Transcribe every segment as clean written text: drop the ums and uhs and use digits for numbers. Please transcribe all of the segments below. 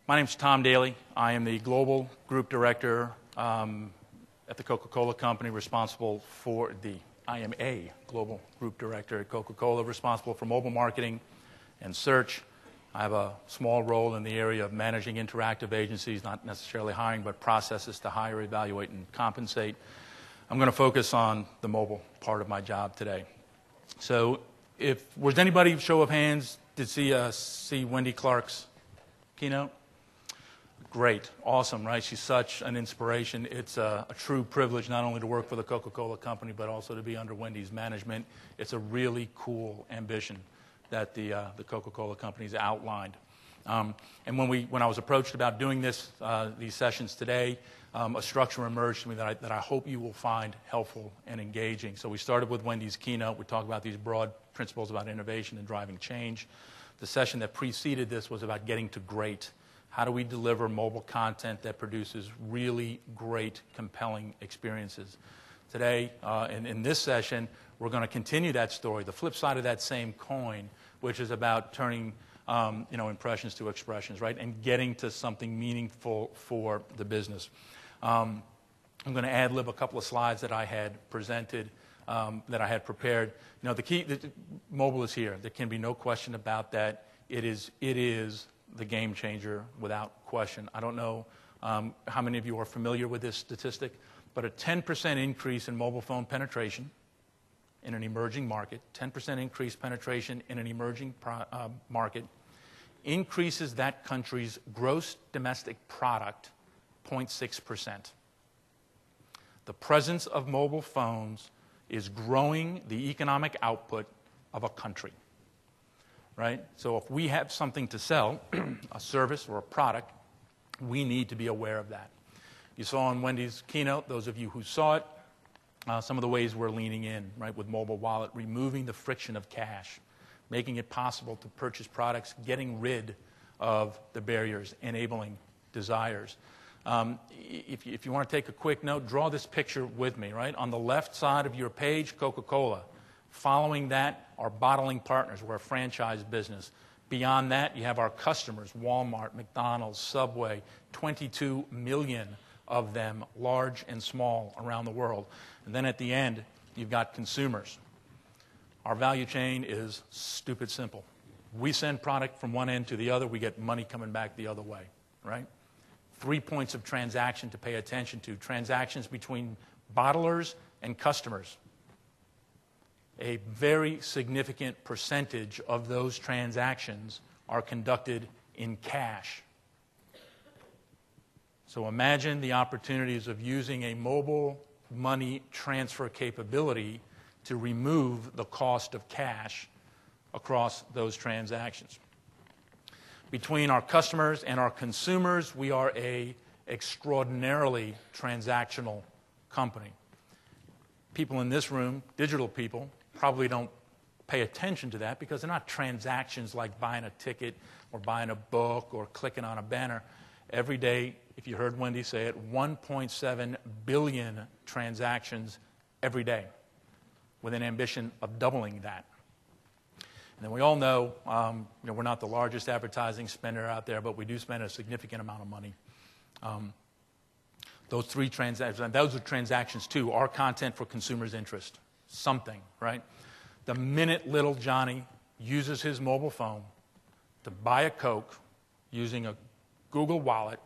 My name's Tom Daly. I am the Global Group Director at the Coca-Cola Company, responsible for I am a Global Group Director at Coca-Cola, responsible for mobile marketing and search. I have a small role in the area of managing interactive agencies, not necessarily hiring, but processes to hire, evaluate, and compensate. I'm going to focus on the mobile part of my job today. So was anybody, show of hands, did see Wendy Clark's keynote? Great. Awesome, right? She's such an inspiration. It's a true privilege not only to work for the Coca-Cola Company, but also to be under Wendy's management. It's a really cool ambition that the Coca-Cola Company's outlined. And when I was approached about doing these sessions today, a structure emerged to me that I hope you will find helpful and engaging. So we started with Wendy's keynote. We talked about these broad principles about innovation and driving change. The session that preceded this was about getting to great. How do we deliver mobile content that produces really great, compelling experiences? Today, in this session, we're going to continue that story, the flip side of that same coin, which is about turning impressions to expressions, right, and getting to something meaningful for the business. I'm going to ad-lib a couple of slides that I had presented, that I had prepared. Mobile is here. There can be no question about that. It is the game changer without question. I don't know how many of you are familiar with this statistic, but a 10% increase in mobile phone penetration in an emerging market, 10% increased penetration in an emerging market, increases that country's gross domestic product 0.6%. The presence of mobile phones is growing the economic output of a country. Right? So if we have something to sell, a service or a product, we need to be aware of that. You saw in Wendy's keynote, those of you who saw it, some of the ways we're leaning in, right, with mobile wallet, removing the friction of cash, making it possible to purchase products, getting rid of the barriers, enabling desires. If you want to take a quick note, draw this picture with me, right? On the left side of your page, Coca-Cola. Following that, our bottling partners. We're a franchise business. Beyond that, you have our customers, Walmart, McDonald's, Subway, 22 million of them, large and small, around the world. And then at the end, you've got consumers. Our value chain is stupid simple. We send product from one end to the other. We get money coming back the other way, right? 3 points of transaction to pay attention to. Transactions between bottlers and customers. A very significant percentage of those transactions are conducted in cash. So imagine the opportunities of using a mobile money transfer capability to remove the cost of cash across those transactions. Between our customers and our consumers, we are an extraordinarily transactional company. People in this room, digital people, probably don't pay attention to that because they're not transactions like buying a ticket or buying a book or clicking on a banner. Every day, if you heard Wendy say it, 1.7 billion transactions every day with an ambition of doubling that. And then we all know, we're not the largest advertising spender out there, but we do spend a significant amount of money. Those three transactions, those are transactions too, our content for consumers' interest. Something, right? The minute little Johnny uses his mobile phone to buy a Coke using a Google Wallet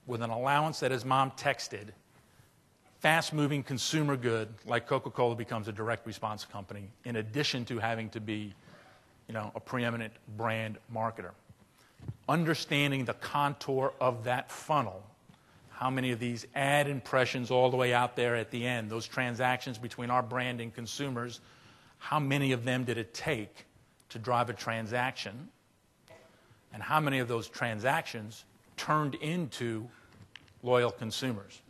with an allowance that his mom texted, fast-moving consumer good like Coca-Cola becomes a direct response company in addition to having to be, a preeminent brand marketer. Understanding the contour of that funnel, how many of these ad impressions all the way out there at the end, those transactions between our brand and consumers, how many of them did it take to drive a transaction? And how many of those transactions turned into loyal consumers?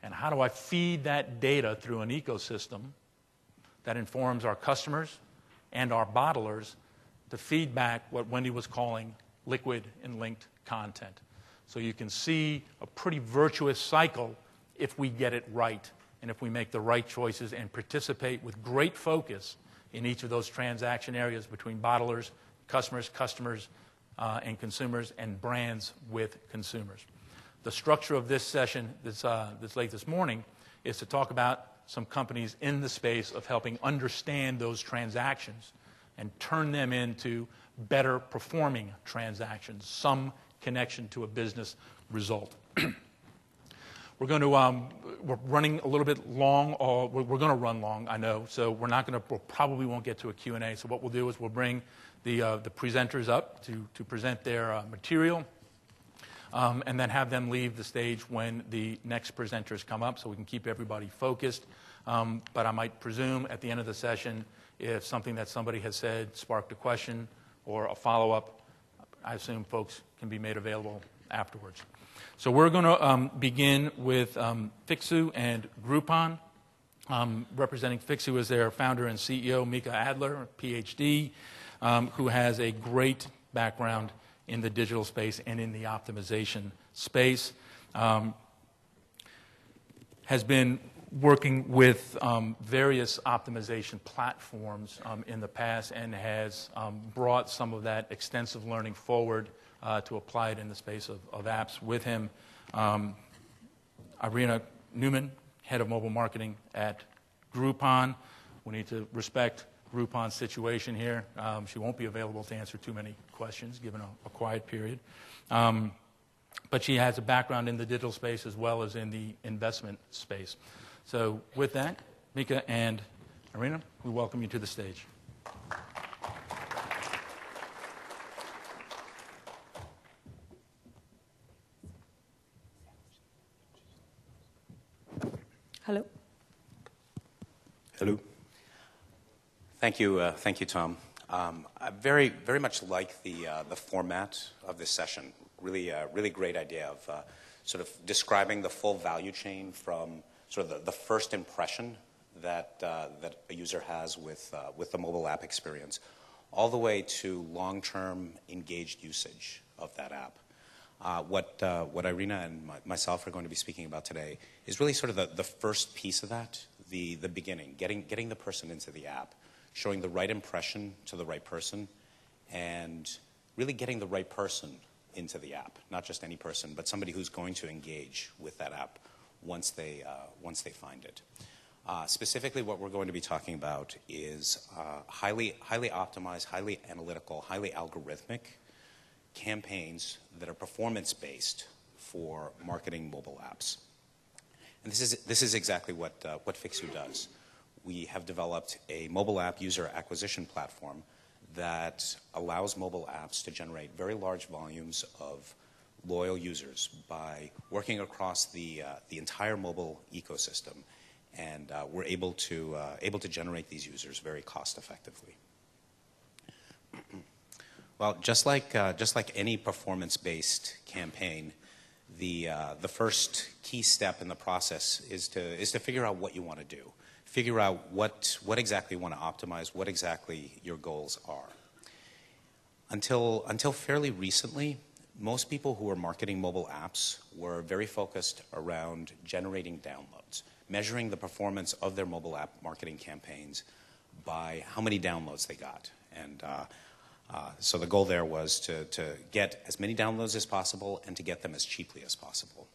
And how do I feed that data through an ecosystem that informs our customers and our bottlers to feed back what Wendy was calling liquid and linked content? So you can see a pretty virtuous cycle if we get it right and if we make the right choices and participate with great focus in each of those transaction areas between bottlers, customers, and consumers, and brands with consumers. The structure of this session that's late this morning is to talk about some companies in the space of helping understand those transactions and turn them into better performing transactions, some connection to a business result. We're running a little bit long. We're going to run long, I know. So we probably won't get to a Q&A. So what we'll do is we'll bring the presenters up to present their material, and then have them leave the stage when the next presenters come up, so we can keep everybody focused. But I might presume at the end of the session, if something that somebody has said sparked a question or a follow-up, I assume folks can be made available afterwards. So we're going to begin with Fixu and Groupon. Representing Fixu is their founder and CEO, Mika Adler, PhD, who has a great background in the digital space and in the optimization space. Has been working with various optimization platforms in the past, and has brought some of that extensive learning forward to apply it in the space of apps with him. Irina Newman, head of mobile marketing at Groupon. We need to respect Groupon's situation here. She won't be available to answer too many questions given a quiet period. But she has a background in the digital space as well as in the investment space. So with that, Mika and Irina, we welcome you to the stage. Hello. Hello. Thank you, Tom. I very much like the format of this session. Really great idea of sort of describing the full value chain from sort of the first impression that a user has with the mobile app experience, all the way to long-term engaged usage of that app. What Irina and myself are going to be speaking about today is really sort of the first piece of that, the beginning, getting the person into the app, showing the right impression to the right person, and really getting the right person into the app, not just any person, but somebody who's going to engage with that app once they find it. Specifically, what we're going to be talking about is highly optimized, highly analytical, highly algorithmic campaigns that are performance-based for marketing mobile apps. And this is exactly what Fixu does. We have developed a mobile app user acquisition platform that allows mobile apps to generate very large volumes of loyal users by working across the entire mobile ecosystem, and we're able to generate these users very cost effectively. Well, just like any performance-based campaign, the first key step in the process is to figure out what you want to do. Figure out what exactly you want to optimize, what exactly your goals are. Until fairly recently, most people who were marketing mobile apps were very focused around generating downloads, measuring the performance of their mobile app marketing campaigns by how many downloads they got. And so the goal there was to get as many downloads as possible and to get them as cheaply as possible.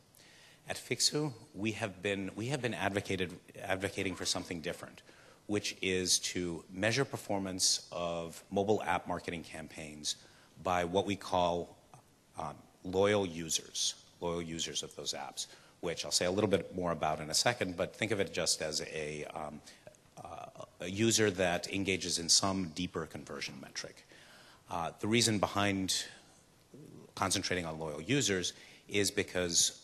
At Fixu, we have been advocating for something different, which is to measure performance of mobile app marketing campaigns by what we call loyal users of those apps, which I'll say a little bit more about in a second, but think of it just as a user that engages in some deeper conversion metric. The reason behind concentrating on loyal users is because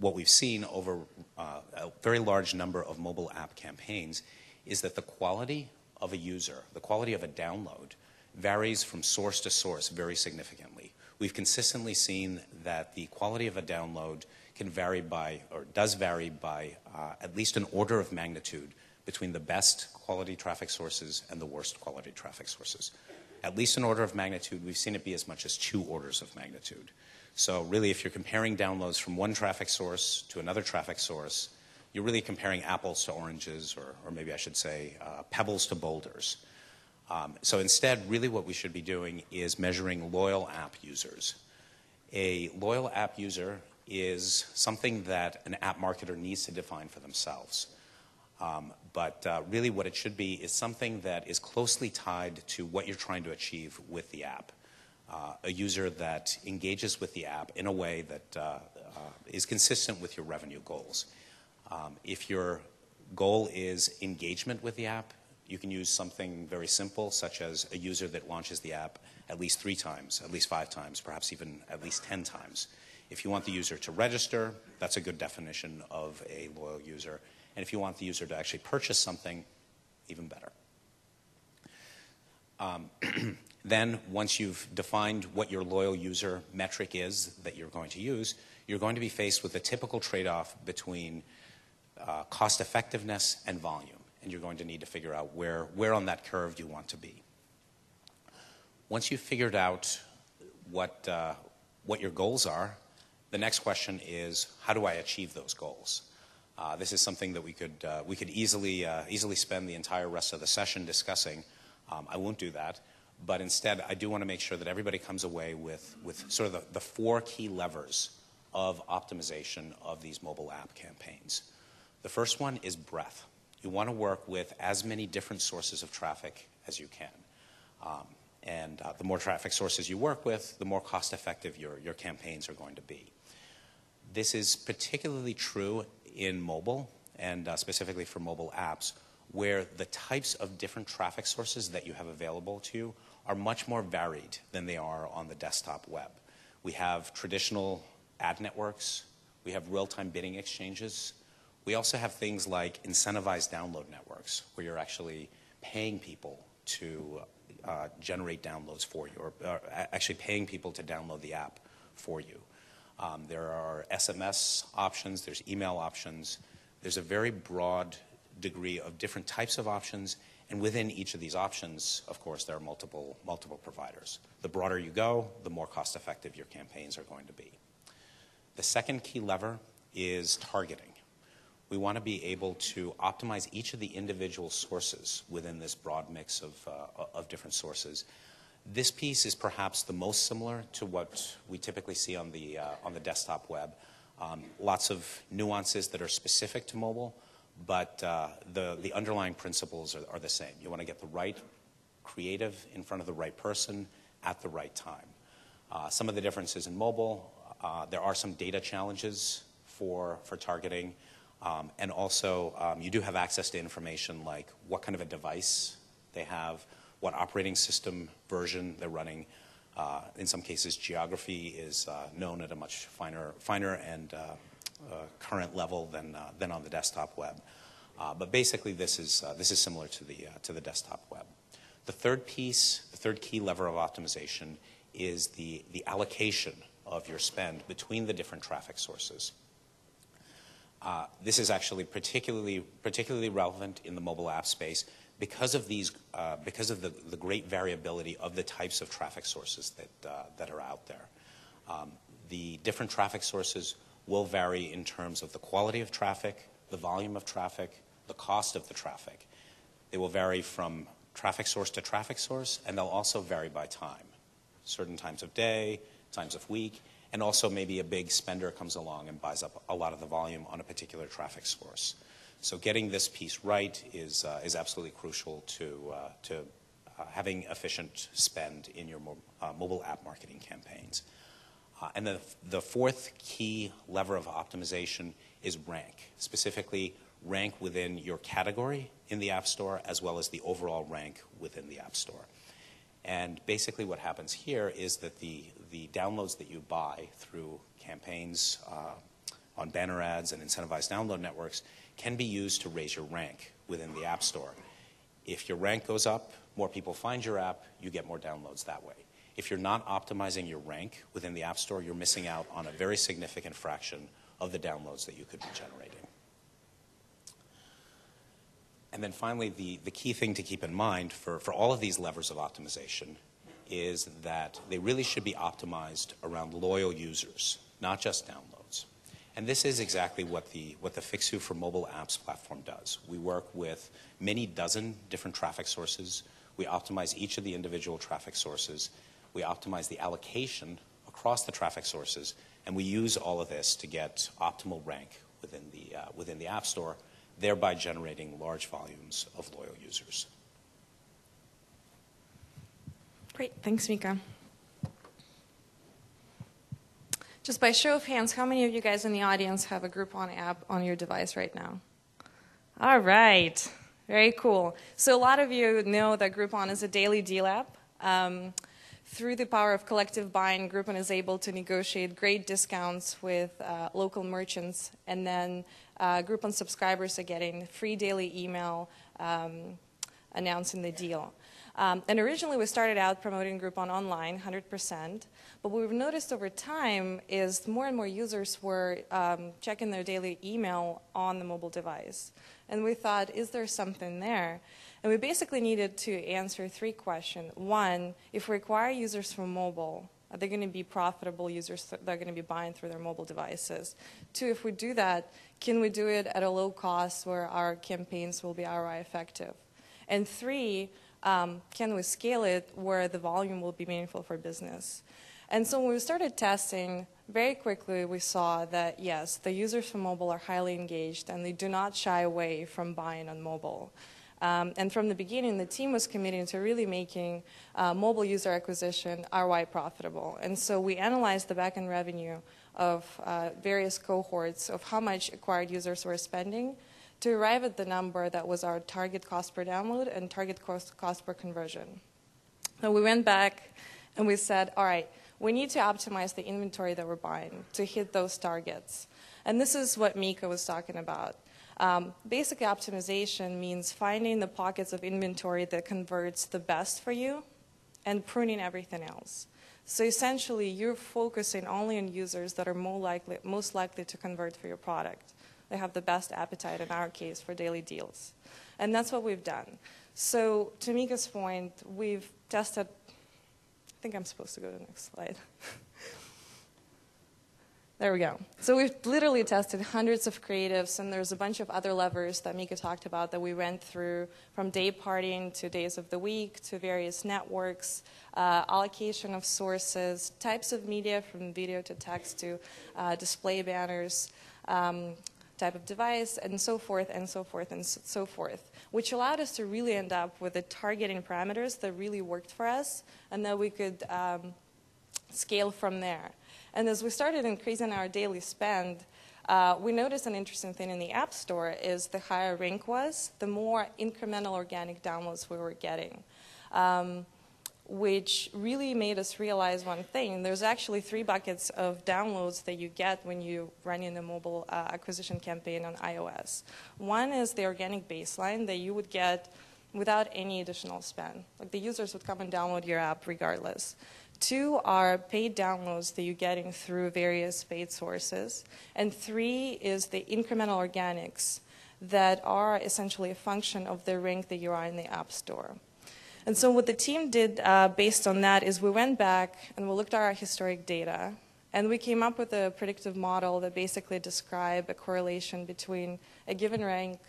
what we've seen over a very large number of mobile app campaigns is that the quality of a user, the quality of a download, varies from source to source very significantly. We've consistently seen that the quality of a download can vary by, or does vary by, at least an order of magnitude between the best quality traffic sources and the worst quality traffic sources. At least an order of magnitude, we've seen it be as much as 2 orders of magnitude. So really, if you're comparing downloads from one traffic source to another traffic source, you're really comparing apples to oranges, or maybe I should say pebbles to boulders. So instead, really what we should be doing is measuring loyal app users. A loyal app user is something that an app marketer needs to define for themselves. But really what it should be is something that is closely tied to what you're trying to achieve with the app. A user that engages with the app in a way that is consistent with your revenue goals. If your goal is engagement with the app, you can use something very simple, such as a user that launches the app at least 3 times, at least 5 times, perhaps even at least 10 times. If you want the user to register, that's a good definition of a loyal user. And if you want the user to actually purchase something, even better. Then, once you've defined what your loyal user metric is that you're going to use, you're going to be faced with a typical trade-off between cost effectiveness and volume. And you're going to need to figure out where on that curve you want to be. Once you've figured out what your goals are, the next question is, how do I achieve those goals? This is something that we could easily spend the entire rest of the session discussing. I won't do that, but instead I do want to make sure that everybody comes away with sort of the 4 key levers of optimization of these mobile app campaigns. The first one is breadth. You want to work with as many different sources of traffic as you can. And the more traffic sources you work with, the more cost-effective your campaigns are going to be. This is particularly true in mobile, and specifically for mobile apps, where the types of different traffic sources that you have available to you are much more varied than they are on the desktop web. We have traditional ad networks. We have real-time bidding exchanges. We also have things like incentivized download networks, where you're actually paying people to generate downloads for you, or actually paying people to download the app for you. There are SMS options, there's email options. There's a very broad degree of different types of options, and within each of these options, of course, there are multiple providers. The broader you go, the more cost-effective your campaigns are going to be. The second key lever is targeting. We want to be able to optimize each of the individual sources within this broad mix of different sources. This piece is perhaps the most similar to what we typically see on the desktop web. Lots of nuances that are specific to mobile, but the underlying principles are the same. You want to get the right creative in front of the right person at the right time. Some of the differences in mobile, there are some data challenges for targeting. And also, you do have access to information like what kind of a device they have, what operating system version they're running. In some cases, geography is known at a much finer and current level than on the desktop web. But basically, this is similar to the desktop web. The third piece, the third key lever of optimization, is the allocation of your spend between the different traffic sources. This is actually particularly relevant in the mobile app space because of the great variability of the types of traffic sources that are out there. The different traffic sources will vary in terms of the quality of traffic, the volume of traffic, the cost of the traffic. They will vary from traffic source to traffic source, and they'll also vary by time. Certain times of day, times of week, and also maybe a big spender comes along and buys up a lot of the volume on a particular traffic source. So getting this piece right is absolutely crucial to having efficient spend in your mobile app marketing campaigns. And the fourth key lever of optimization is rank, specifically rank within your category in the App Store as well as the overall rank within the App Store. And basically what happens here is that the downloads that you buy through campaigns on banner ads and incentivized download networks can be used to raise your rank within the App Store. If your rank goes up, more people find your app, you get more downloads that way. If you're not optimizing your rank within the App Store, you're missing out on a very significant fraction of the downloads that you could be generating. And then finally, the key thing to keep in mind for all of these levers of optimization is that they really should be optimized around loyal users, not just downloads. And this is exactly what the Fixu for Mobile Apps platform does. We work with many dozen different traffic sources. We optimize each of the individual traffic sources. We optimize the allocation across the traffic sources, and we use all of this to get optimal rank within the App Store, thereby generating large volumes of loyal users. Great, thanks, Mika. Just by show of hands, how many of you guys in the audience have a Groupon app on your device right now? All right, very cool. So a lot of you know that Groupon is a daily deal app. Through the power of collective buying, Groupon is able to negotiate great discounts with local merchants, and then Groupon subscribers are getting free daily email announcing the deal. And originally we started out promoting Groupon online, 100%, but what we've noticed over time is more and more users were checking their daily email on the mobile device. And we thought, is there something there? And we basically needed to answer 3 questions. 1, if we acquire users from mobile, are they going to be profitable users that are going to be buying through their mobile devices? 2, if we do that, can we do it at a low cost where our campaigns will be ROI effective? And 3, can we scale it where the volume will be meaningful for business? And so when we started testing, very quickly we saw that, yes, the users from mobile are highly engaged and they do not shy away from buying on mobile. And from the beginning, the team was committing to really making mobile user acquisition ROI profitable. And so we analyzed the back-end revenue of various cohorts of how much acquired users were spending to arrive at the number that was our target cost per download and target cost per conversion. So we went back and we said, all right, we need to optimize the inventory that we're buying to hit those targets. And this is what Mika was talking about. Basically, optimization means finding the pockets of inventory that converts the best for you and pruning everything else. So essentially, you're focusing only on users that are most likely to convert for your product. They have the best appetite, in our case, for daily deals. And that's what we've done. So to Mika's point, we've tested, I think I'm supposed to go to the next slide. There we go. So we've literally tested hundreds of creatives, and there's a bunch of other levers that Mika talked about that we went through, from day partying to days of the week to various networks, allocation of sources, types of media from video to text to display banners, type of device, and so forth and so forth and so forth, which allowed us to really end up with the targeting parameters that really worked for us and that we could scale from there. And as we started increasing our daily spend, we noticed an interesting thing in the App Store is the higher rank was, the more incremental organic downloads we were getting, which really made us realize one thing. There's actually 3 buckets of downloads that you get when you run in a mobile acquisition campaign on iOS. 1 is the organic baseline that you would get without any additional spend. Like the users would come and download your app regardless. 2 are paid downloads that you're getting through various paid sources. And 3 is the incremental organics that are essentially a function of the rank that you are in the App Store. And so what the team did based on that is we went back and we looked at our historic data, and we came up with a predictive model that basically described a correlation between a given rank,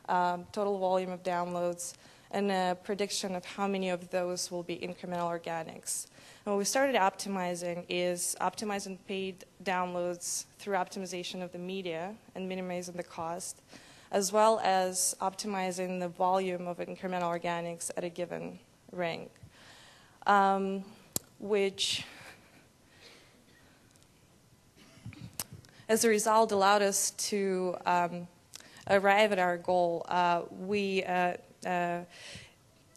total volume of downloads, and a prediction of how many of those will be incremental organics. And what we started optimizing is optimizing paid downloads through optimization of the media and minimizing the cost, as well as optimizing the volume of incremental organics at a given rank, which, as a result, allowed us to arrive at our goal. We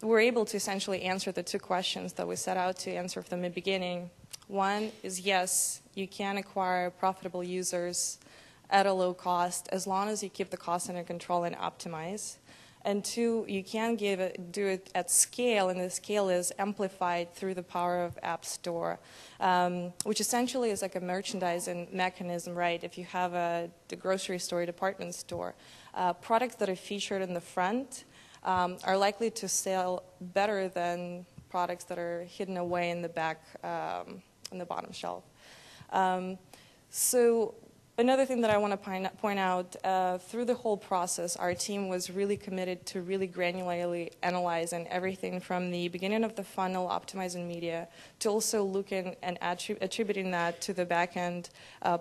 were able to essentially answer the 2 questions that we set out to answer from the beginning. 1 is, yes, you can acquire profitable users at a low cost as long as you keep the cost under control and optimize. And 2, you can do it at scale, and the scale is amplified through the power of App Store, which essentially is like a merchandising mechanism, right? If you have the grocery store, department store, products that are featured in the front are likely to sell better than products that are hidden away in the back, in the bottom shelf. So Another thing that I want to point out, through the whole process, our team was really committed to really granularly analyzing everything from the beginning of the funnel, optimizing media, to also looking and attributing that to the back-end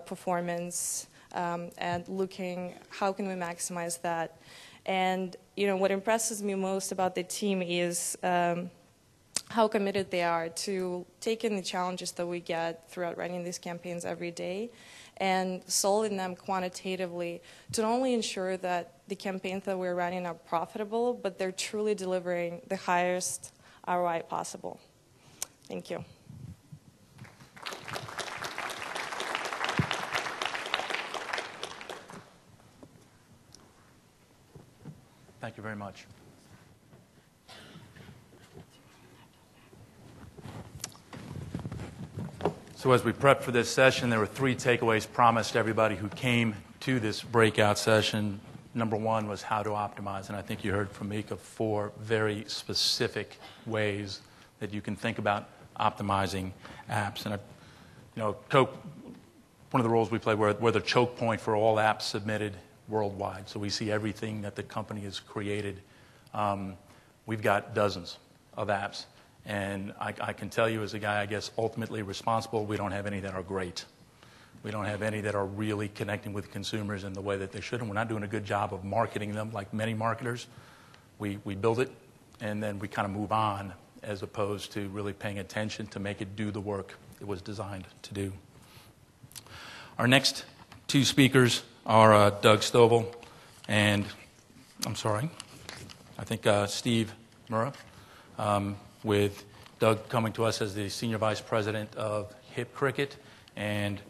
performance, and looking how can we maximize that. And what impresses me most about the team is how committed they are to taking the challenges that we get throughout running these campaigns every day and solving them quantitatively to not only ensure that the campaigns that we're running are profitable, but they're truly delivering the highest ROI possible. Thank you. Thank you very much. So as we prepped for this session, there were 3 takeaways promised to everybody who came to this breakout session. Number 1 was how to optimize, and I think you heard from Mika 4 very specific ways that you can think about optimizing apps. And Coke, one of the roles we play, we're the choke point for all apps submitted worldwide. So we see everything that the company has created. We've got dozens of apps. And I can tell you as a guy, I guess, ultimately responsible, we don't have any that are great. We don't have any that are really connecting with consumers in the way that they should. And we're not doing a good job of marketing them like many marketers. We build it, and then we kind of move on as opposed to really paying attention to make it do the work it was designed to do. Our next 2 speakers are Doug Stovall and, Steve Murrah. With Doug coming to us as the Senior Vice President of Hip Cricket, and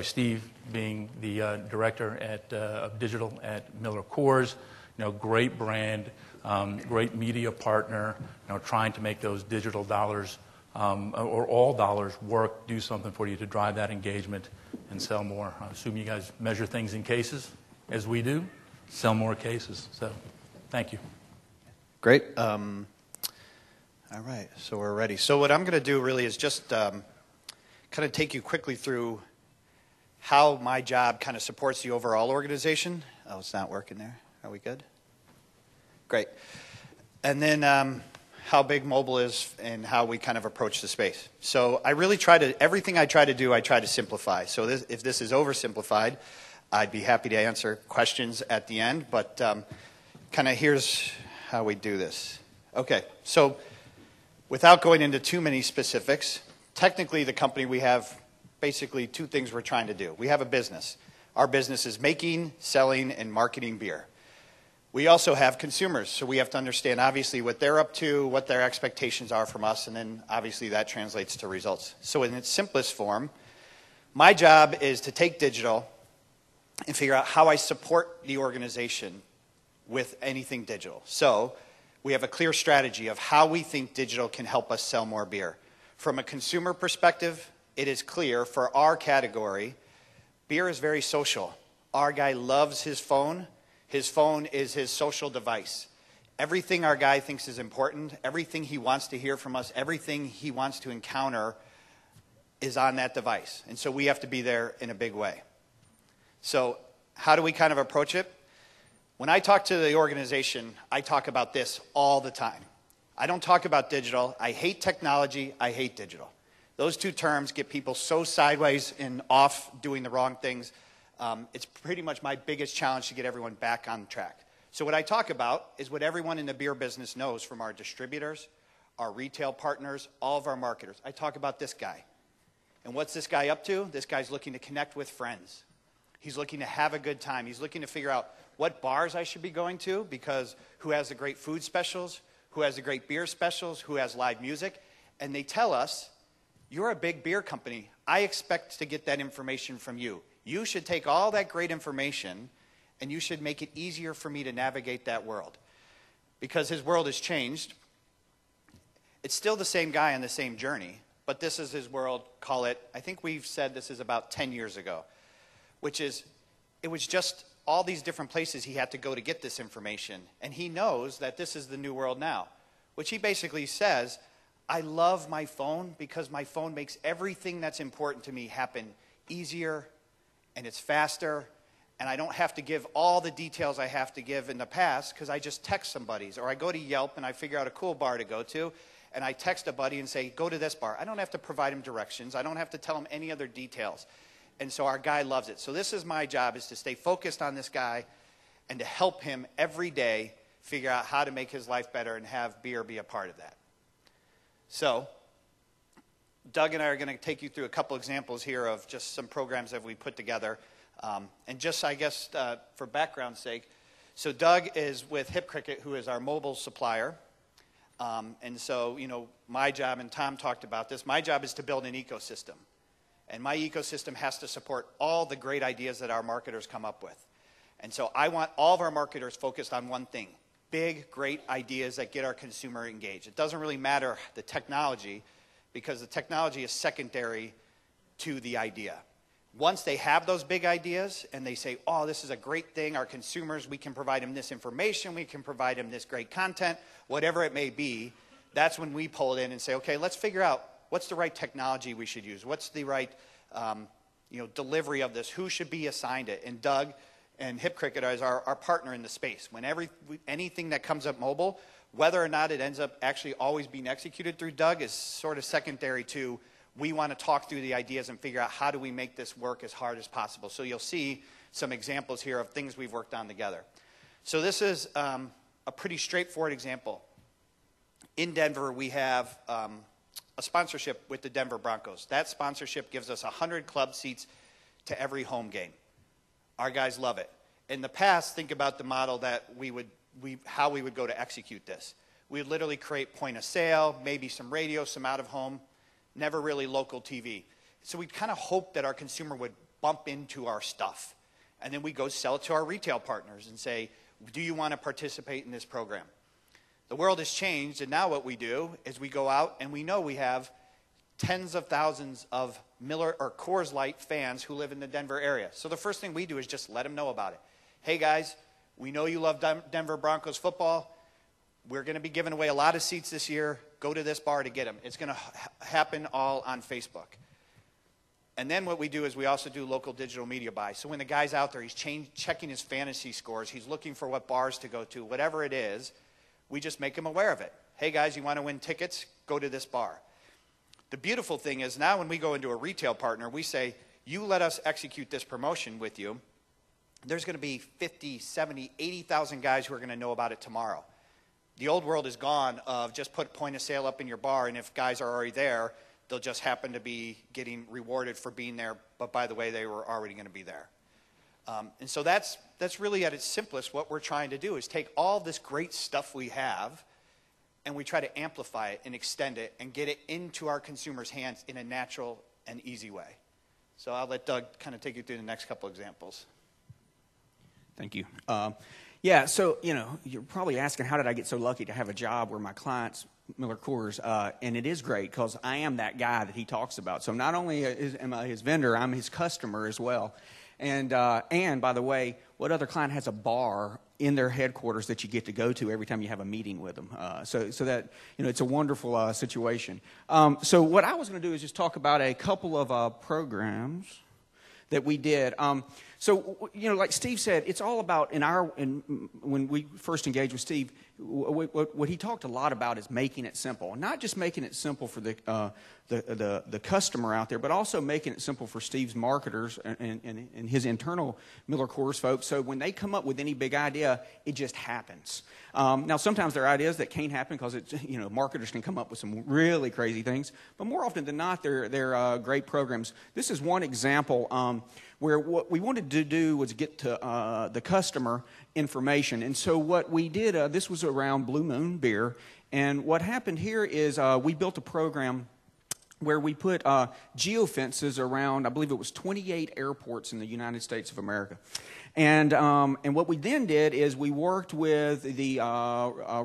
Steve being the Director of Digital at Miller Coors. Great brand, great media partner, trying to make those digital dollars, or all dollars work, do something for you to drive that engagement and sell more. I assume you guys measure things in cases, as we do. Sell more cases. So, thank you. Great. All right, so we're ready. So what I'm going to do really is just kind of take you quickly through how my job kind of supports the overall organization. Oh, it's not working there. Are we good? Great. And then how big mobile is and how we kind of approach the space. So I really everything I try to do, I try to simplify. So if this is oversimplified, I'd be happy to answer questions at the end, but kind of here's how we do this. Okay, so without going into too many specifics, technically the company, we have basically 2 things we're trying to do. We have a business. Our business is making, selling, and marketing beer. We also have consumers, so we have to understand obviously what they're up to, what their expectations are from us, and then obviously that translates to results. So in its simplest form, my job is to take digital and figure out how I support the organization with anything digital. So we have a clear strategy of how we think digital can help us sell more beer. From a consumer perspective, it is clear for our category, beer is very social. Our guy loves his phone. His phone is his social device. Everything our guy thinks is important, everything he wants to hear from us, everything he wants to encounter is on that device. And so we have to be there in a big way. So how do we kind of approach it? When I talk to the organization, I talk about this all the time. I don't talk about digital. I hate technology. I hate digital. Those 2 terms get people so sideways and off doing the wrong things. It's pretty much my biggest challenge to get everyone back on track. So what I talk about is what everyone in the beer business knows from our distributors, our retail partners, all of our marketers. I talk about this guy. And what's this guy up to? This guy's looking to connect with friends. He's looking to have a good time. He's looking to figure out what bars I should be going to, because who has the great food specials, who has the great beer specials, who has live music. And they tell us, you're a big beer company. I expect to get that information from you. You should take all that great information and you should make it easier for me to navigate that world. Because his world has changed. It's still the same guy on the same journey, but this is his world, call it, I think we've said this is about 10 years ago, which is, it was just all these different places he had to go to get this information. And he knows that this is the new world now, which he basically says, I love my phone because my phone makes everything that's important to me happen easier, and it's faster, and I don't have to give all the details I have to give in the past because I just text somebody. Or I go to Yelp and I figure out a cool bar to go to, and I text a buddy and say, go to this bar. I don't have to provide him directions. I don't have to tell him any other details. And so our guy loves it. So this is my job, is to stay focused on this guy and to help him every day figure out how to make his life better and have beer be a part of that. So Doug and I are going to take you through a couple examples here of just some programs that we put together. And just, I guess, for background's sake, so Doug is with Hip Cricket, who is our mobile supplier. And so, you know, my job, and Tom talked about this, my job is to build an ecosystem. And my ecosystem has to support all the great ideas that our marketers come up with. And so I want all of our marketers focused on one thing: big, great ideas that get our consumer engaged. It doesn't really matter the technology, because the technology is secondary to the idea. Once they have those big ideas and they say, oh, this is a great thing, our consumers, we can provide them this information, we can provide them this great content, whatever it may be, that's when we pull it in and say, okay, let's figure out what's the right technology we should use, what's the right delivery of this, who should be assigned it. And Doug and Hip Cricket is our partner in the space. Whenever anything that comes up mobile, whether or not it ends up actually always being executed through Doug is sort of secondary to, we want to talk through the ideas and figure out how do we make this work as hard as possible. So you'll see some examples here of things we've worked on together. So this is a pretty straightforward example. In Denver, we have a sponsorship with the Denver Broncos. That sponsorship gives us 100 club seats to every home game. Our guys love it. In the past, think about the model that how we would go to execute this. We would literally create point of sale, maybe some radio, some out of home, never really local TV. So we'd kind of hope that our consumer would bump into our stuff. And then we go sell it to our retail partners and say, do you want to participate in this program? The world has changed, and now what we do is we go out and we know we have tens of thousands of Miller or Coors Light fans who live in the Denver area. So the first thing we do is just let them know about it. Hey guys, we know you love Denver Broncos football. We're going to be giving away a lot of seats this year. Go to this bar to get them. It's going to happen all on Facebook. And then what we do is we also do local digital media buy. So when the guy's out there, he's checking his fantasy scores, he's looking for what bars to go to, whatever it is, we just make him aware of it. Hey guys, you want to win tickets? Go to this bar. The beautiful thing is now when we go into a retail partner, we say, you let us execute this promotion with you. There's going to be 50, 70, 80,000 guys who are going to know about it tomorrow. The old world is gone of just put point of sale up in your bar, and if guys are already there, they'll just happen to be getting rewarded for being there, but by the way, they were already going to be there. And so that's really at its simplest what we're trying to do is take all this great stuff we have and we try to amplify it and extend it and get it into our consumers' hands in a natural and easy way. So I'll let Doug kind of take you through the next couple examples. Thank you. Yeah, so, you know, you're probably asking, how did I get so lucky to have a job where my client's Miller Coors? And it is great because I am that guy that he talks about. So not only am I his vendor, I'm his customer as well. And by the way, what other client has a bar in their headquarters that you get to go to every time you have a meeting with them? So that, you know, it's a wonderful situation. So what I was going to do is just talk about a couple of programs that we did. So, you know, like Steve said, it's all about, when we first engaged with Steve, what he talked a lot about is making it simple. Not just making it simple for the customer out there, but also making it simple for Steve's marketers and his internal Miller Coors folks. So when they come up with any big idea, it just happens. Now, sometimes there are ideas that can't happen because marketers can come up with some really crazy things. But more often than not, they're great programs. This is one example where what we wanted to do was get to the customer information. And so what we did, this was around Blue Moon beer. And what happened here is we built a program where we put geofences around, I believe it was 28 airports in the United States of America. And what we then did is we worked with the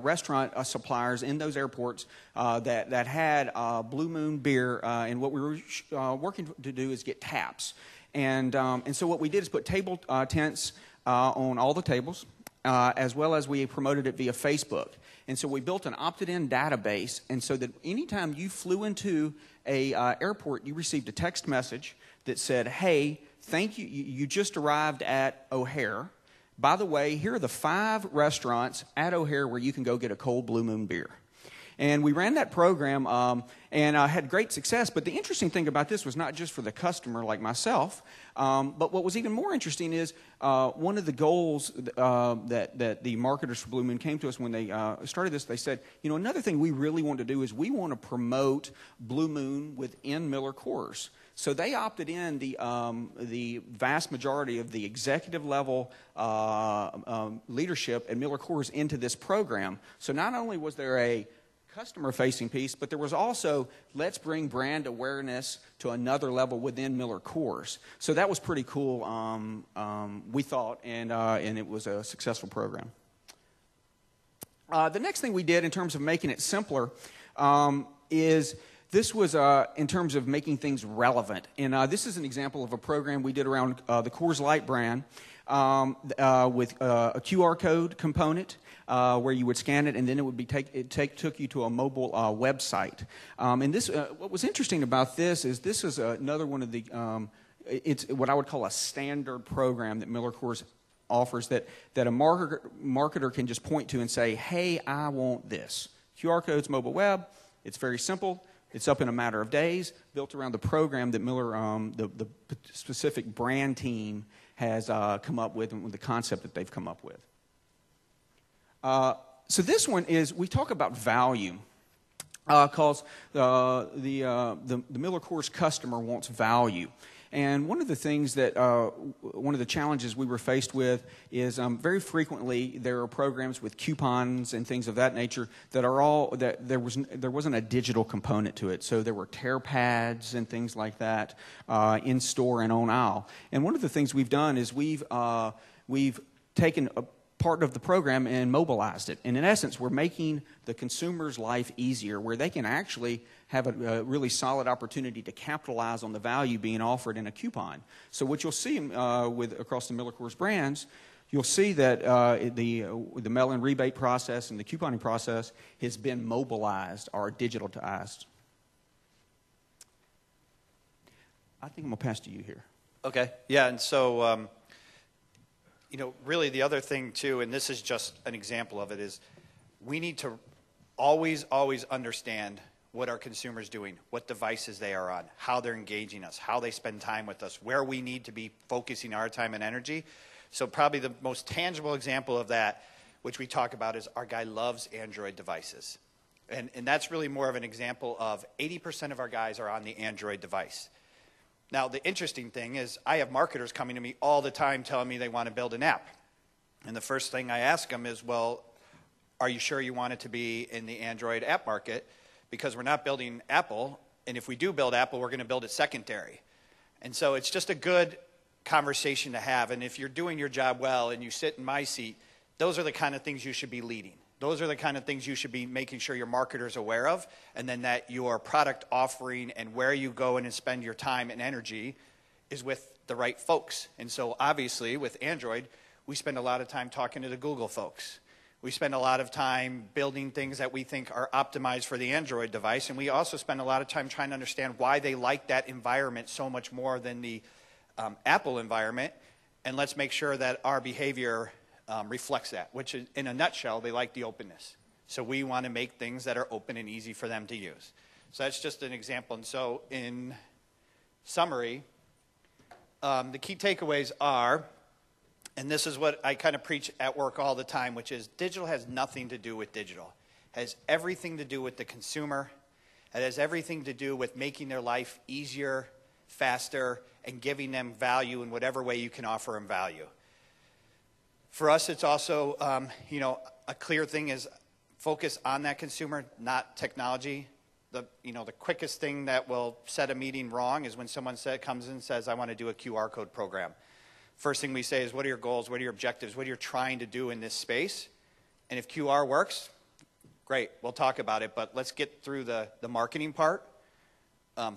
restaurant suppliers in those airports that had Blue Moon beer. And what we were working to do is get taps. And so what we did is put table tents on all the tables. as well as we promoted it via Facebook. And so we built an opted-in database, and so that anytime you flew into a airport, you received a text message that said, hey, thank you, you just arrived at O'Hare. By the way, here are the 5 restaurants at O'Hare where you can go get a cold Blue Moon beer. And we ran that program and had great success. But the interesting thing about this was not just for the customer like myself, but what was even more interesting is one of the goals that the marketers for Blue Moon came to us when they started this. They said, you know, another thing we really want to do is we want to promote Blue Moon within Miller Coors. So they opted in the vast majority of the executive level leadership at Miller Coors into this program. So not only was there a customer-facing piece, but there was also, let's bring brand awareness to another level within Miller Coors. So that was pretty cool, we thought, and it was a successful program. The next thing we did in terms of making it simpler is this was in terms of making things relevant. And this is an example of a program we did around the Coors Light brand with a QR code component. Where you would scan it, and then it would be took you to a mobile website. And this, what was interesting about this is another one of the it's what I would call a standard program that Miller Coors offers that a marketer can just point to and say, hey, I want this. QR code's mobile web. It's very simple. It's up in a matter of days, built around the program that Miller, the specific brand team has come up with and the concept that they've come up with. So this one is, we talk about value because the Miller Coors customer wants value. And one of the things that, one of the challenges we were faced with is very frequently there are programs with coupons and things of that nature that are all, that there wasn't a digital component to it. So there were tear pads and things like that in store and on aisle. And one of the things we've done is we've taken a part of the program and mobilized it. And in essence, we're making the consumer's life easier where they can actually have a really solid opportunity to capitalize on the value being offered in a coupon. So what you'll see across the Miller Coors brands, you'll see that the mail-in rebate process and the couponing process has been mobilized or digitalized. I think I'm going to pass to you here. Okay. Yeah, and so you know, really the other thing too, and this is just an example of it, is we need to always understand what our consumers doing, what devices they are on, how they're engaging us, how they spend time with us, where we need to be focusing our time and energy. So probably the most tangible example of that, which we talk about, is our guy loves Android devices. And that's really more of an example of 80% of our guys are on the Android device. Now, the interesting thing is I have marketers coming to me all the time telling me they want to build an app. And the first thing I ask them is, well, are you sure you want it to be in the Android app market? Because we're not building Apple, and if we do build Apple, we're going to build it secondary. And so it's just a good conversation to have. And if you're doing your job well and you sit in my seat, those are the kind of things you should be leading. Those are the kind of things you should be making sure your marketer's aware of, and then that your product offering and where you go in and spend your time and energy is with the right folks. And so obviously with Android, we spend a lot of time talking to the Google folks. We spend a lot of time building things that we think are optimized for the Android device, and we also spend a lot of time trying to understand why they like that environment so much more than the Apple environment, and let's make sure that our behavior reflects that, which is, in a nutshell, they like the openness. So we want to make things that are open and easy for them to use. So that's just an example. And so in summary, the key takeaways are, and this is what I kind of preach at work all the time, which is digital has nothing to do with digital. It has everything to do with the consumer. It has everything to do with making their life easier, faster, and giving them value in whatever way you can offer them value. For us, it's also, you know, a clear thing is focus on that consumer, not technology. The quickest thing that will set a meeting wrong is when someone comes in and says, I want to do a QR code program. First thing we say is, what are your goals? What are your objectives? What are you trying to do in this space? And if QR works, great, we'll talk about it. But let's get through the marketing part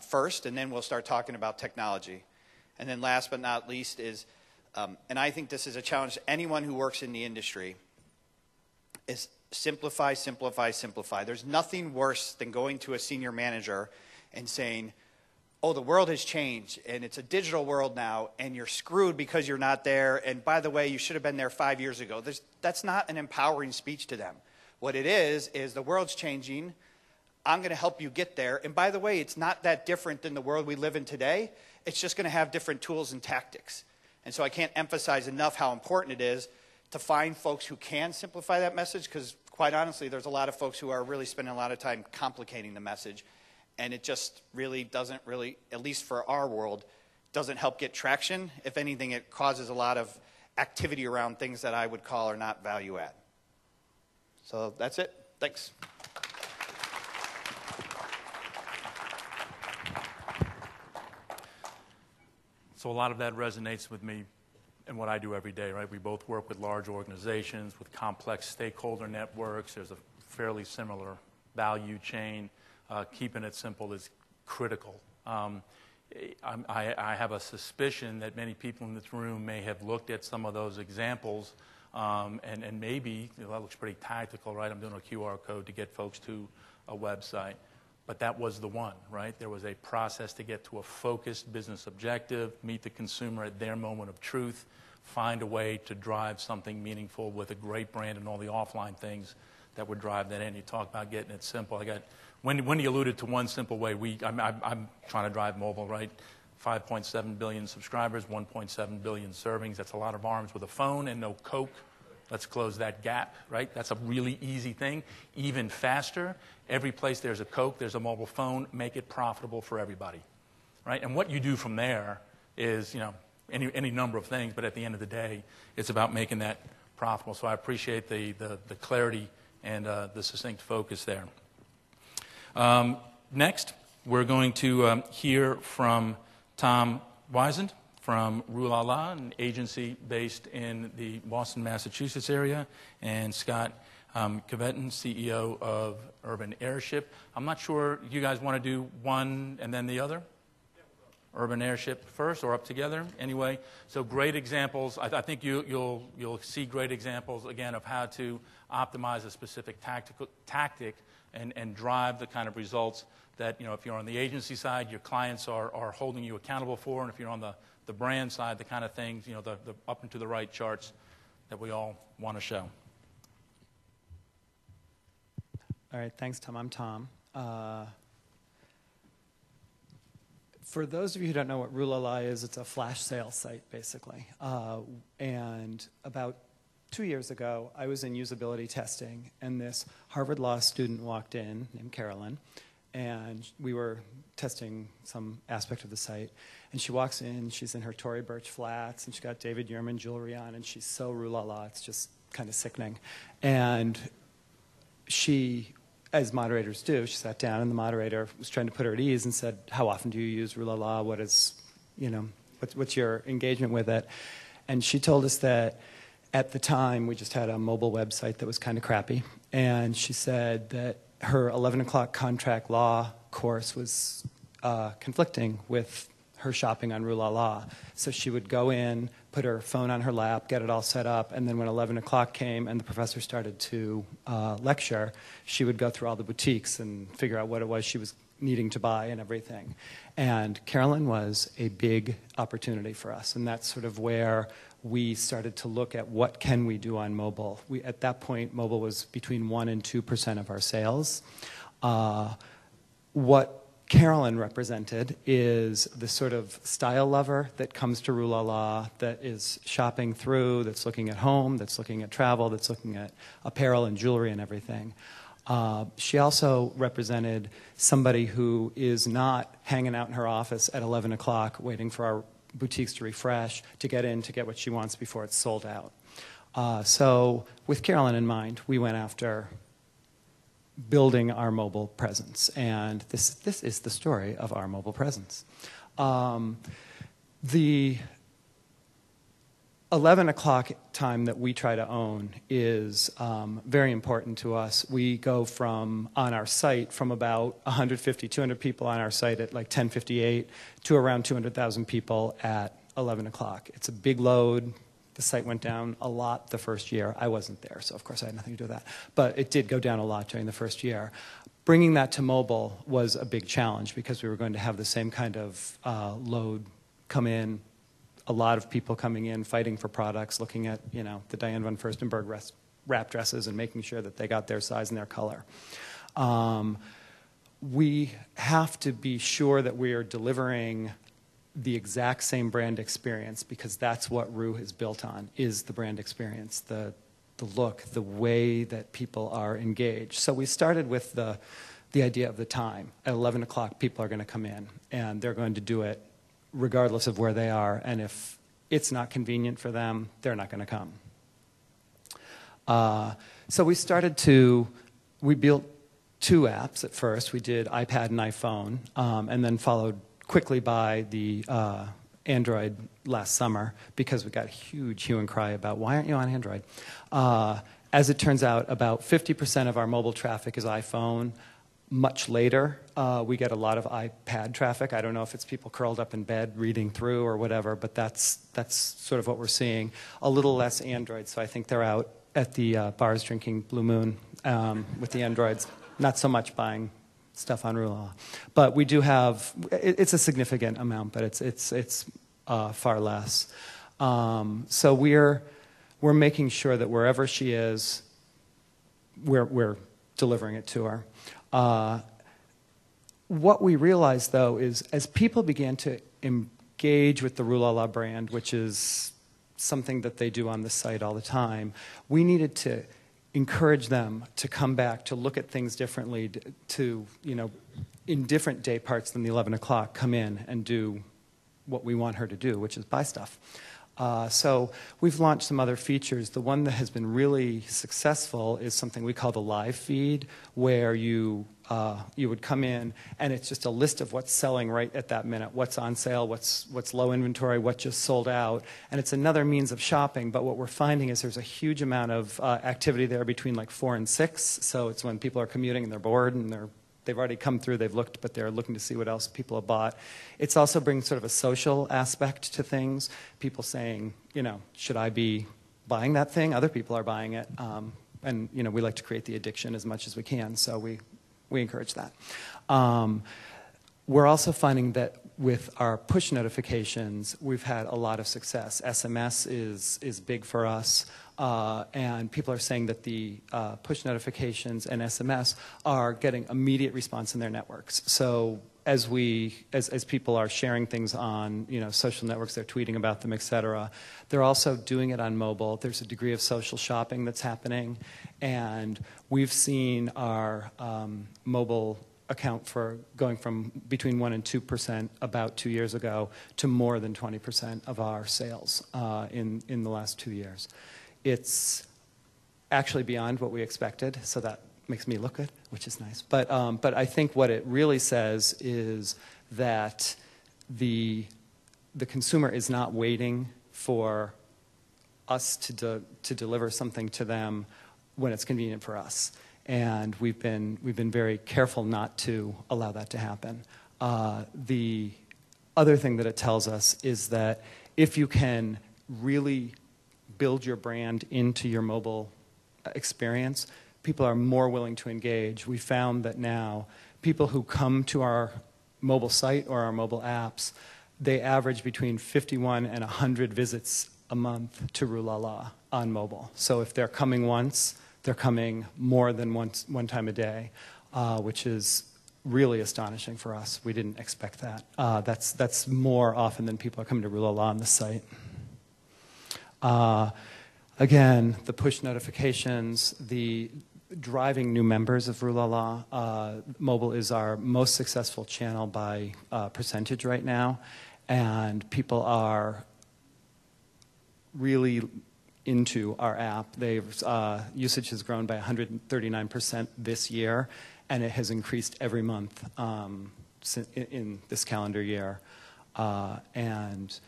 first, and then we'll start talking about technology. And then last but not least is, and I think this is a challenge to anyone who works in the industry, is simplify, simplify, simplify. There's nothing worse than going to a senior manager and saying, oh, the world has changed, and it's a digital world now, and you're screwed because you're not there, and by the way, you should have been there 5 years ago. That's not an empowering speech to them. What it is the world's changing, I'm going to help you get there, and by the way, it's not that different than the world we live in today. It's just going to have different tools and tactics. And so I can't emphasize enough how important it is to find folks who can simplify that message, because quite honestly, there's a lot of folks who are really spending a lot of time complicating the message, and it just really doesn't really, at least for our world, doesn't help get traction. If anything, it causes a lot of activity around things that I would call are not value add. So that's it. Thanks. So a lot of that resonates with me and what I do every day, right? We both work with large organizations, with complex stakeholder networks. There's a fairly similar value chain. Keeping it simple is critical. I have a suspicion that many people in this room may have looked at some of those examples and maybe, that looks pretty tactical, right? I'm doing a QR code to get folks to a website. But that was the one, right? There was a process to get to a focused business objective, meet the consumer at their moment of truth, find a way to drive something meaningful with a great brand and all the offline things that would drive that in. You talk about getting it simple. Wendy alluded to one simple way. I'm trying to drive mobile, right? 5.7 billion subscribers, 1.7 billion servings. That's a lot of arms with a phone and no Coke. Let's close that gap, right? That's a really easy thing. Even faster, every place there's a Coke, there's a mobile phone, make it profitable for everybody, right? And what you do from there is, any number of things, but at the end of the day, it's about making that profitable. So I appreciate the clarity and the succinct focus there. Next, we're going to hear from Tom Wiesent from Rue La La, an agency based in the Boston, Massachusetts area, and Scott Caveton, CEO of Urban Airship. I'm not sure you guys want to do one and then the other? Urban Airship first or up together? Anyway, so great examples. I think you'll see great examples, again, of how to optimize a specific tactic and drive the kind of results that, if you're on the agency side, your clients are holding you accountable for, and if you're on the brand side, the kind of things, the up and to the right charts that we all want to show. All right, thanks, Tom. I'm Tom. For those of you who don't know what Rue La La is, it's a flash sale site, basically. And about 2 years ago, I was in usability testing, and this Harvard Law student walked in, named Carolyn, and we were testing some aspect of the site. And she walks in, she's in her Tory Burch flats, and she's got David Yurman jewelry on, and she's so Rue La La, it's just kind of sickening. And she, as moderators do, she sat down, and the moderator was trying to put her at ease and said, how often do you use Rue La La? What is, what's your engagement with it? And she told us that at the time, we just had a mobile website that was kind of crappy. And she said that her 11 o'clock contract law course was conflicting with her shopping on Rue La La. So she would go in, put her phone on her lap, get it all set up, and then when 11 o'clock came and the professor started to lecture, she would go through all the boutiques and figure out what it was she was needing to buy and everything. And Carolyn was a big opportunity for us, and that's sort of where we started to look at what can we do on mobile. At that point, mobile was between 1% and 2% of our sales. What Carolyn represented is the sort of style lover that comes to Rue La La, that is shopping through, that's looking at home, that's looking at travel, that's looking at apparel and jewelry and everything. She also represented somebody who is not hanging out in her office at 11 o'clock waiting for our boutiques to refresh, to get in, to get what she wants before it's sold out. So with Carolyn in mind, we went after building our mobile presence. And this is the story of our mobile presence. The 11 o'clock time that we try to own is very important to us. We go from, on our site, from about 150, 200 people on our site at like 10:58 to around 200,000 people at 11 o'clock. It's a big load. The site went down a lot the first year. I wasn't there, so of course I had nothing to do with that. But it did go down a lot during the first year. Bringing that to mobile was a big challenge because we were going to have the same kind of load come in, a lot of people coming in, fighting for products, looking at, you know, the Diane von Furstenberg wrap dresses and making sure that they got their size and their color. We have to be sure that we are delivering the exact same brand experience, because that's what Rue is built on, is the brand experience, the look, the way that people are engaged. So we started with the idea of the time. At 11 o'clock, people are going to come in, and they're going to do it regardless of where they are. And if it's not convenient for them, they're not going to come. So we built 2 apps at first. We did iPad and iPhone, and then followed quickly by the Android last summer, because we got a huge hue and cry about, why aren't you on Android? As it turns out, about 50% of our mobile traffic is iPhone. Much later, we get a lot of iPad traffic. I don't know if it's people curled up in bed reading through or whatever, but that's sort of what we're seeing. A little less Android, so I think they're out at the bars drinking Blue Moon with the Androids. Not so much buying stuff on Rue. But we do have, it's a significant amount, but it's far less. So we're making sure that wherever she is, we're delivering it to her. What we realized, though, is as people began to engage with the Rue La La brand, which is something that they do on the site all the time, we needed to encourage them to come back, to look at things differently, to, you know, in different day parts than the 11 o'clock, come in and do what we want her to do, which is buy stuff. So we've launched some other features. The one that has been really successful is something we call the live feed, where you would come in and it's just a list of what's selling right at that minute, what's on sale, what's low inventory, what just sold out. And it's another means of shopping, but what we're finding is there's a huge amount of activity there between like 4 and 6. So it's when people are commuting and they're bored and they've already come through, they've looked, but they're looking to see what else people have bought. It's also bringing sort of a social aspect to things. People saying, you know, should I be buying that thing? Other people are buying it. And, you know, we like to create the addiction as much as we can, so we encourage that. We're also finding that with our push notifications, we've had a lot of success. SMS is big for us. And people are saying that the push notifications and SMS are getting immediate response in their networks. So as people are sharing things on, you know, social networks, they're tweeting about them, et cetera, they're also doing it on mobile. There's a degree of social shopping that's happening, and we've seen our mobile account for going from between 1% and 2% about 2 years ago to more than 20% of our sales in the last 2 years. It's actually beyond what we expected, so that makes me look good, which is nice. But I think what it really says is that the consumer is not waiting for us to deliver something to them when it's convenient for us. And we've been very careful not to allow that to happen. The other thing that it tells us is that if you can really build your brand into your mobile experience, people are more willing to engage. We found that now people who come to our mobile site or our mobile apps, they average between 51 and 100 visits a month to Rue La La on mobile. So if they're coming once, they're coming more than one time a day, which is really astonishing for us. We didn't expect that. That's more often than people are coming to Rue La La on the site. Again, the push notifications, the driving new members of Rue La La. Mobile is our most successful channel by percentage right now, and people are really into our app. Usage has grown by 139% this year, and it has increased every month in this calendar year. And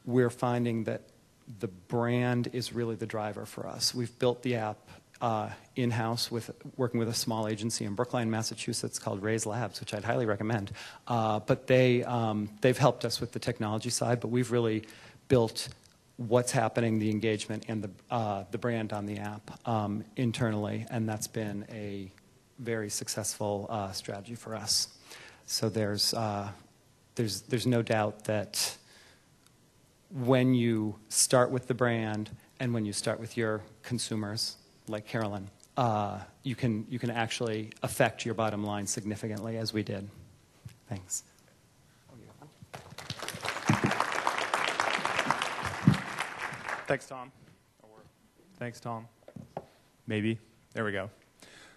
we're finding that the brand is really the driver for us. We've built the app in-house with working with a small agency in Brookline, Massachusetts called Raise Labs, which I'd highly recommend. But they've helped us with the technology side, but we've really built what's happening, the engagement, and the brand on the app internally, and that's been a very successful strategy for us. So there's no doubt that when you start with the brand and when you start with your consumers, like Carolyn, you can actually affect your bottom line significantly, as we did. Thanks. Thanks, Tom. Thanks, Tom. Maybe. There we go.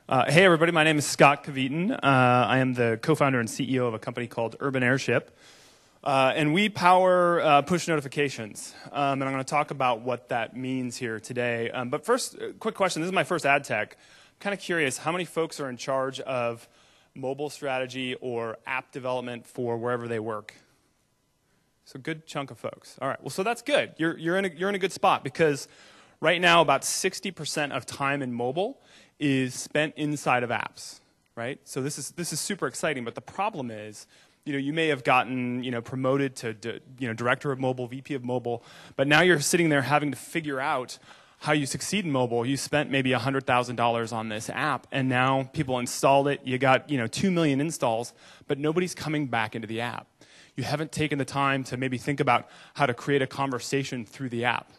Hey, everybody. My name is Scott Caviton. I am the co-founder and CEO of a company called Urban Airship. And we power push notifications. And I'm going to talk about what that means here today. But first, quick question. This is my first ad tech. I'm kind of curious, how many folks are in charge of mobile strategy or app development for wherever they work? So a good chunk of folks. All right. Well, so that's good. You're in a good spot because right now about 60% of time in mobile is spent inside of apps, right? So this is super exciting. But the problem is, you may have gotten promoted to director of mobile, VP of mobile, but now you're sitting there having to figure out how you succeed in mobile. You spent maybe $100,000 on this app, and now people installed it. You got 2 million installs, but nobody's coming back into the app. You haven't taken the time to maybe think about how to create a conversation through the app.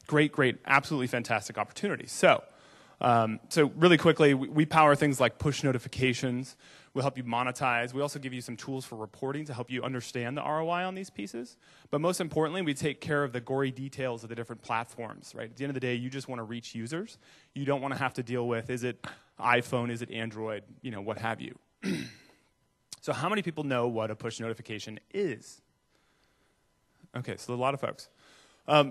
Great, absolutely fantastic opportunity. So really quickly, we power things like push notifications. We'll help you monetize. We also give you some tools for reporting to help you understand the ROI on these pieces. But most importantly, we take care of the gory details of the different platforms, right? At the end of the day, you just want to reach users. You don't want to have to deal with, is it iPhone, is it Android, what have you. So how many people know what a push notification is? Okay, so a lot of folks.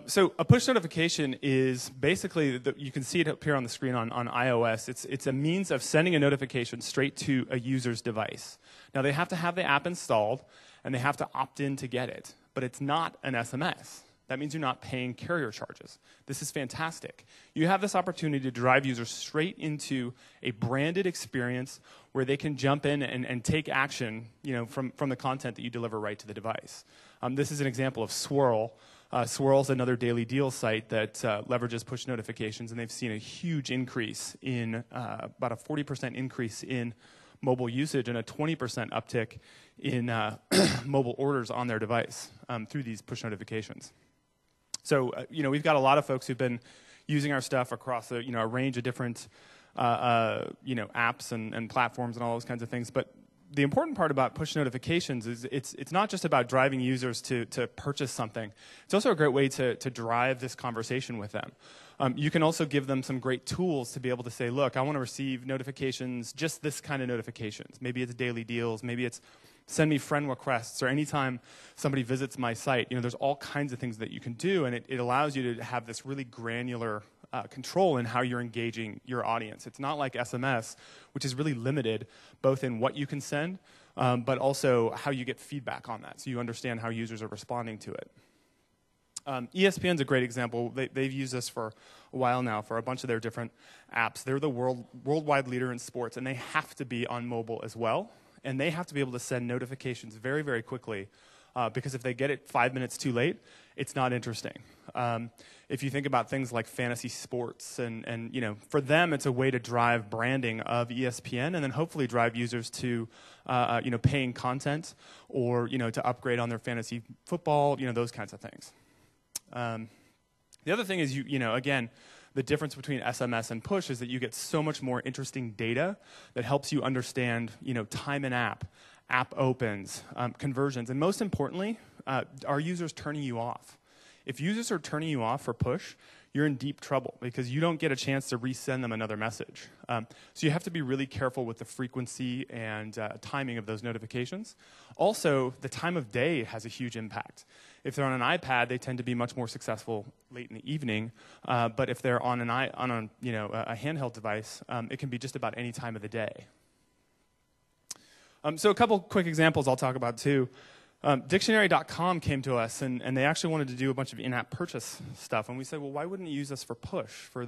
So a push notification is basically, you can see it up here on the screen on iOS. It's a means of sending a notification straight to a user's device. Now they have to have the app installed and they have to opt in to get it, but it's not an SMS. That means you're not paying carrier charges. This is fantastic. You have this opportunity to drive users straight into a branded experience where they can jump in and take action from the content that you deliver right to the device. This is an example of Swirl. Swirl's another daily deal site that leverages push notifications, and they've seen a huge increase in about a 40% increase in mobile usage and a 20% uptick in mobile orders on their device through these push notifications. So we've got a lot of folks who've been using our stuff across a range of different apps and platforms and all those kinds of things, but the important part about push notifications is it's not just about driving users to purchase something. It's also a great way to drive this conversation with them. You can also give them some great tools to be able to say, look, I want to receive notifications, just this kind of notifications. Maybe it's daily deals. Maybe it's send me friend requests, or anytime somebody visits my site. There's all kinds of things that you can do, and it allows you to have this really granular control in how you're engaging your audience. It's not like SMS, which is really limited both in what you can send, but also how you get feedback on that, so you understand how users are responding to it. ESPN's a great example. They've used this for a while now for a bunch of their different apps. They're the worldwide leader in sports, and they have to be on mobile as well, and they have to be able to send notifications very, very quickly, because if they get it 5 minutes too late, it's not interesting. If you think about things like fantasy sports, and for them, it's a way to drive branding of ESPN, and then hopefully drive users to paying content, or to upgrade on their fantasy football, those kinds of things. The other thing is, again, the difference between SMS and push is that you get so much more interesting data that helps you understand, time in app opens, conversions, and most importantly, are users turning you off? If users are turning you off for push, you're in deep trouble because you don't get a chance to resend them another message. So you have to be really careful with the frequency and timing of those notifications. Also, the time of day has a huge impact. If they're on an iPad, they tend to be much more successful late in the evening. But if they're on a handheld device, it can be just about any time of the day. So a couple quick examples I'll talk about too. Dictionary.com came to us, and they actually wanted to do a bunch of in-app purchase stuff. And we said, well, why wouldn't you use us for push, for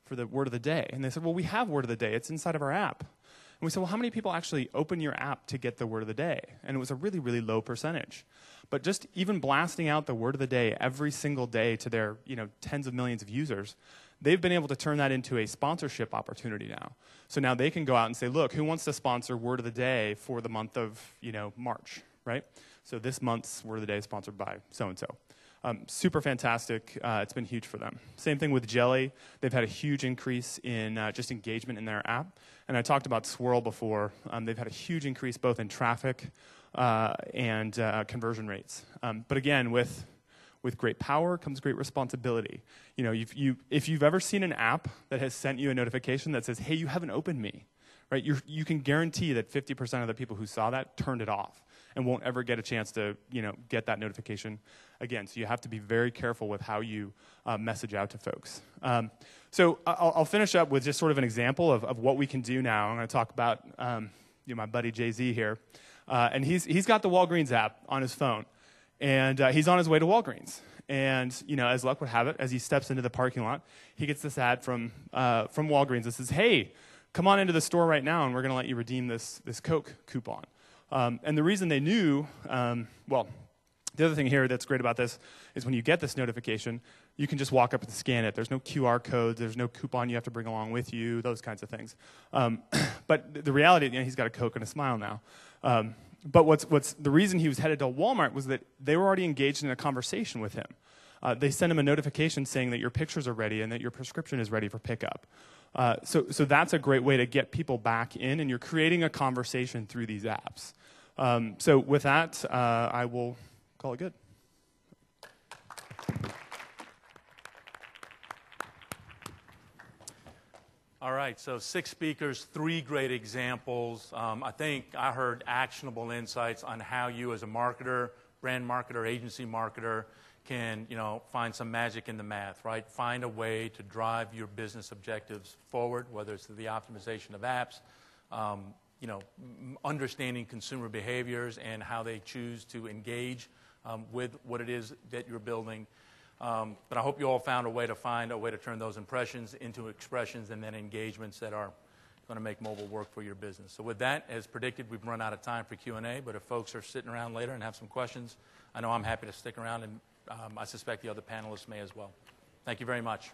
for the word of the day. And they said, well, we have word of the day. It's inside of our app. And we said, well, how many people actually open your app to get the word of the day? And it was a really, really low percentage. But just even blasting out the word of the day every single day to their tens of millions of users, they've been able to turn that into a sponsorship opportunity now. So now they can go out and say, look, who wants to sponsor word of the day for the month of March, right? So this month's word of the day is sponsored by so-and-so. Super fantastic. It's been huge for them. Same thing with Jelly. They've had a huge increase in just engagement in their app. And I talked about Swirl before. They've had a huge increase both in traffic and conversion rates. But again, with great power comes great responsibility. If you've ever seen an app that has sent you a notification that says, hey, you haven't opened me, right? You can guarantee that 50% of the people who saw that turned it off and won't ever get a chance to get that notification again. So you have to be very careful with how you message out to folks. So I'll finish up with just sort of an example of what we can do now. I'm going to talk about my buddy Jay-Z here. And he's got the Walgreens app on his phone. And he's on his way to Walgreens. And as luck would have it, as he steps into the parking lot, he gets this ad from Walgreens that says, hey, come on into the store right now, and we're going to let you redeem this Coke coupon. And the reason they knew, the other thing here that's great about this is when you get this notification, you can just walk up and scan it. There's no QR codes. There's no coupon you have to bring along with you, those kinds of things. But the reality, he's got a Coke and a smile now. But what's the reason he was headed to Walmart was that they were already engaged in a conversation with him. They sent him a notification saying that your pictures are ready and that your prescription is ready for pickup. So that's a great way to get people back in, and you're creating a conversation through these apps. So with that, I will call it good. All right, so 6 speakers, 3 great examples. I think I heard actionable insights on how you as a marketer, brand marketer, agency marketer can, find some magic in the math, right? Find a way to drive your business objectives forward, whether it's the optimization of apps, understanding consumer behaviors and how they choose to engage with what it is that you're building. But I hope you all found a way to turn those impressions into expressions and then engagements that are going to make mobile work for your business. So with that, as predicted, we've run out of time for Q&A, but if folks are sitting around later and have some questions, I know I'm happy to stick around, and I suspect the other panelists may as well. Thank you very much.